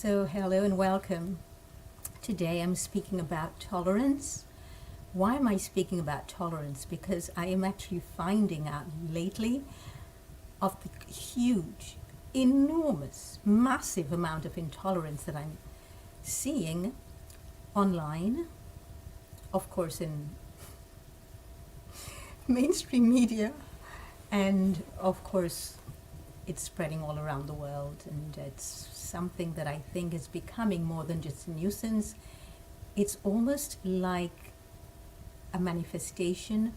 So, hello and welcome. Today I'm speaking about tolerance. Why am I speaking about tolerance? Because I am actually finding out lately of the huge, enormous, massive amount of intolerance that I'm seeing online, of course, in mainstream media, and of course, it's spreading all around the world, and it's something that I think is becoming more than just a nuisance. It's almost like a manifestation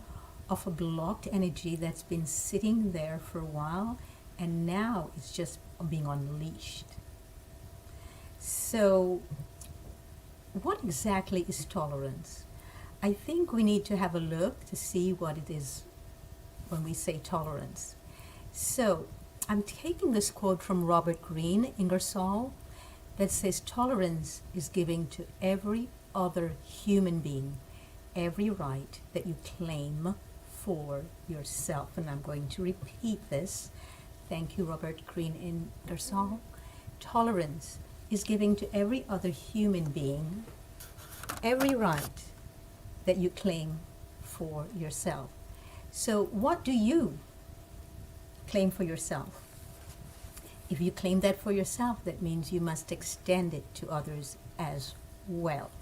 of a blocked energy that's been sitting there for a while, and now it's just being unleashed. So, what exactly is tolerance? I think we need to have a look to see what it is when we say tolerance. So, I'm taking this quote from Robert Greene, Ingersoll, that says tolerance is giving to every other human being every right that you claim for yourself. And I'm going to repeat this. Thank you, Robert Greene, Ingersoll. Tolerance is giving to every other human being every right that you claim for yourself. So what do you claim for yourself? If you claim that for yourself, that means you must extend it to others as well.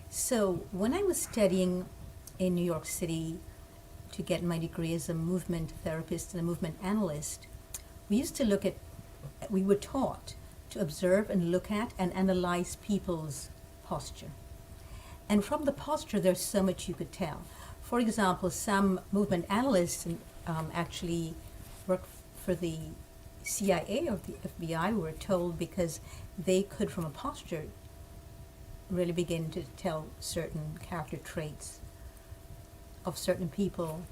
So when I was studying in New York City to get my degree as a movement therapist and a movement analyst, we were taught to observe and look at and analyze people's posture. And from the posture, there's so much you could tell. For example, some movement analysts actually work for the CIA or the FBI, were told, because they could, from a posture, really begin to tell certain character traits of certain people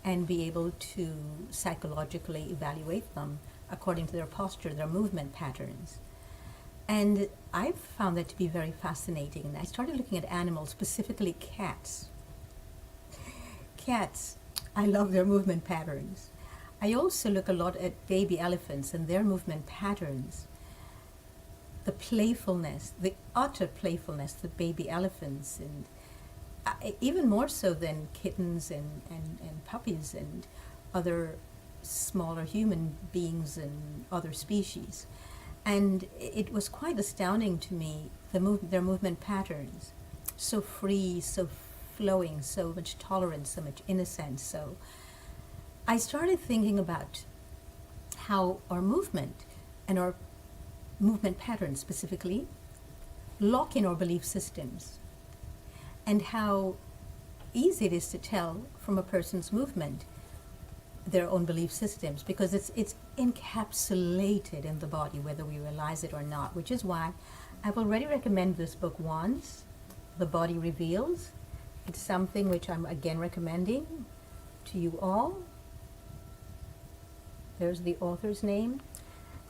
and be able to psychologically evaluate them according to their posture, their movement patterns. And I found that to be very fascinating. And I started looking at animals, specifically cats. Cats, I love their movement patterns. I also look a lot at baby elephants and their movement patterns. The playfulness, the utter playfulness of baby elephants, and even more so than kittens and puppies and other smaller human beings and other species. And it was quite astounding to me, their movement patterns. So free, so flowing, so much tolerance, so much innocence. So I started thinking about how our movement and our movement patterns specifically lock in our belief systems, and how easy it is to tell from a person's movement their own belief systems, because it's encapsulated in the body, whether we realize it or not, which is why I've already recommended this book once, The Body Reveals. It's something which I'm again recommending to you all. There's the author's name.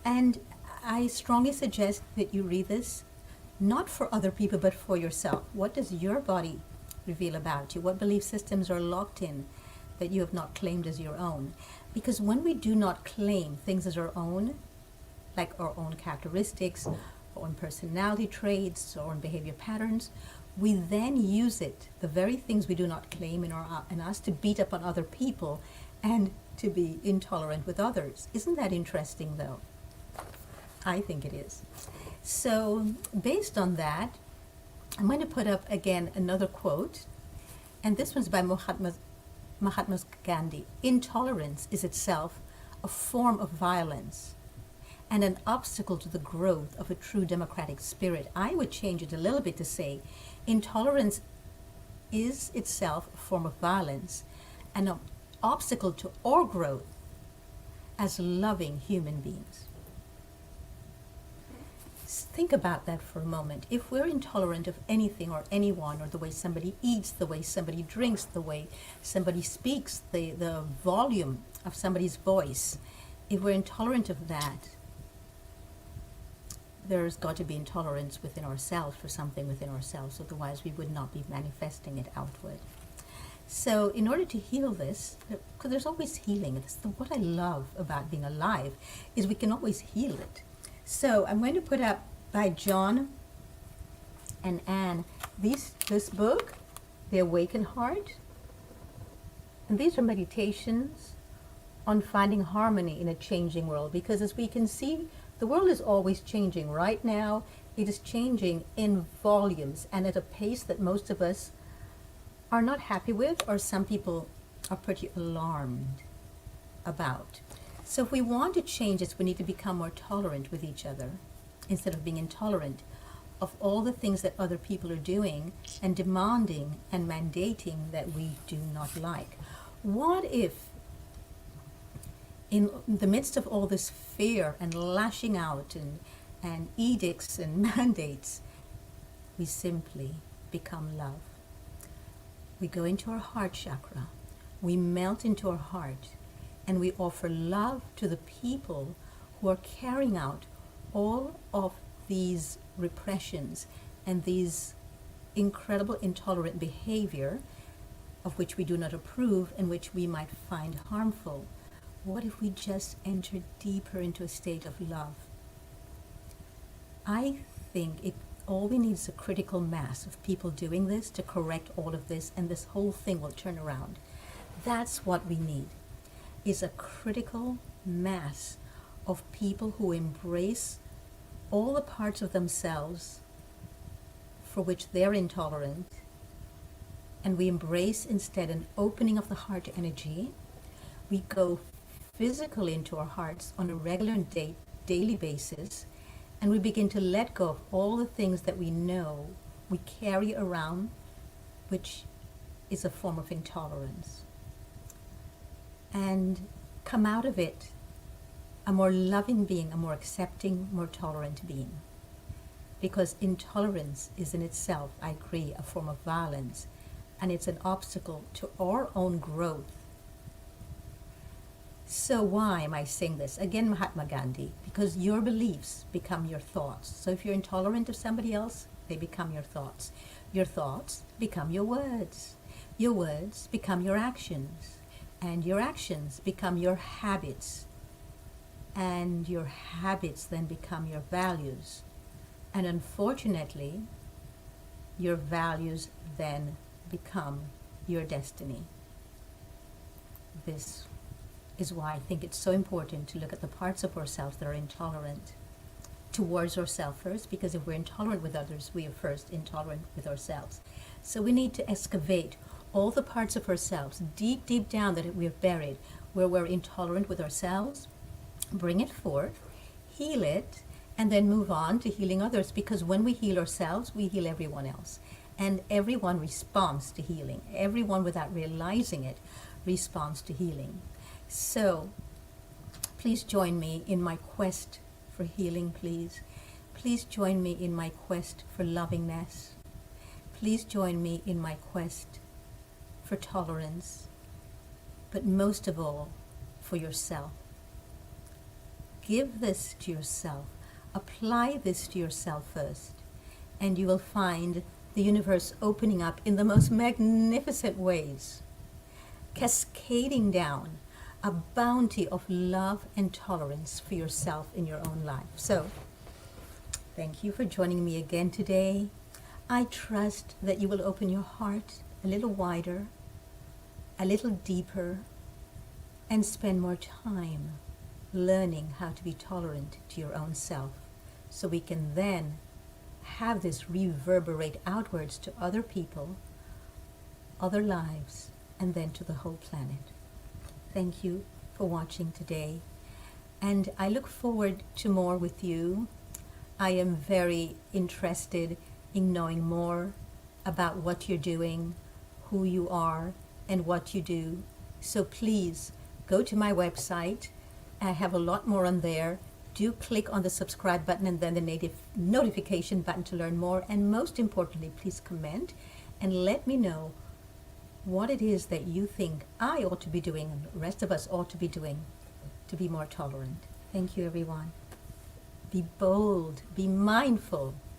And I strongly suggest that you read this, not for other people, but for yourself. What does your body reveal about you? What belief systems are locked in that you have not claimed as your own? Because when we do not claim things as our own, like our own characteristics, our own personality traits, our own behavior patterns, we then use it, the very things we do not claim in us, to beat up on other people and to be intolerant with others. Isn't that interesting, though? I think it is. So, based on that, I'm going to put up again another quote, and this one's by Mahatma Gandhi. Intolerance is itself a form of violence and an obstacle to the growth of a true democratic spirit. I would change it a little bit to say, intolerance is itself a form of violence and an obstacle to our growth as loving human beings. Think about that for a moment. If we're intolerant of anything or anyone, or the way somebody eats, the way somebody drinks, the way somebody speaks, the volume of somebody's voice, if we're intolerant of that, there's got to be intolerance within ourselves for something within ourselves, otherwise we would not be manifesting it outward. So in order to heal this, because there's always healing, what I love about being alive is we can always heal it. So I'm going to put up by John and Anne. This book, The Awaken Heart, and these are meditations on finding harmony in a changing world, because as we can see, the world is always changing. Right now, it is changing in volumes and at a pace that most of us are not happy with, or some people are pretty alarmed about. So if we want to change this, we need to become more tolerant with each other instead of being intolerant of all the things that other people are doing and demanding and mandating that we do not like. What if in the midst of all this fear and lashing out and edicts and mandates, we simply become love? We go into our heart chakra, we melt into our heart, and we offer love to the people who are carrying out all of these repressions and these incredible intolerant behavior of which we do not approve and which we might find harmful. What if we just enter deeper into a state of love? I think all we need is a critical mass of people doing this to correct all of this, and this whole thing will turn around. That's what we need, is a critical mass of people who embrace all the parts of themselves for which they're intolerant, and we embrace instead an opening of the heart energy. We go physically into our hearts on a regular and daily basis, and we begin to let go of all the things that we know we carry around, which is a form of intolerance, and come out of it a more loving being, a more accepting, more tolerant being. Because intolerance is in itself, I agree, a form of violence, and it's an obstacle to our own growth. So why am I saying this? Again, Mahatma Gandhi, because your beliefs become your thoughts. So if you're intolerant of somebody else, they become your thoughts. Your thoughts become your words. Your words become your actions. And your actions become your habits. And your habits then become your values. And unfortunately, your values then become your destiny. This is why I think it's so important to look at the parts of ourselves that are intolerant towards ourselves first, because if we're intolerant with others, we are first intolerant with ourselves. So we need to excavate all the parts of ourselves deep, deep down that we have buried, where we're intolerant with ourselves, bring it forth, heal it, and then move on to healing others, because when we heal ourselves, we heal everyone else. And everyone responds to healing. Everyone, without realizing it, responds to healing. So, please join me in my quest for healing, please. Please join me in my quest for lovingness. Please join me in my quest for tolerance, but most of all, for yourself. Give this to yourself. Apply this to yourself first, and you will find the universe opening up in the most magnificent ways, cascading down a bounty of love and tolerance for yourself in your own life. So, thank you for joining me again today. I trust that you will open your heart a little wider, a little deeper, and spend more time learning how to be tolerant to your own self, so we can then have this reverberate outwards to other people, other lives, and then to the whole planet. Thank you for watching today, and I look forward to more with you. I am very interested in knowing more about what you're doing, who you are, and what you do. So please go to my website. I have a lot more on there. Do click on the subscribe button and then the native notification button to learn more. And most importantly, please comment and let me know what it is that you think I ought to be doing and the rest of us ought to be doing to be more tolerant. Thank you, everyone. Be bold, be mindful,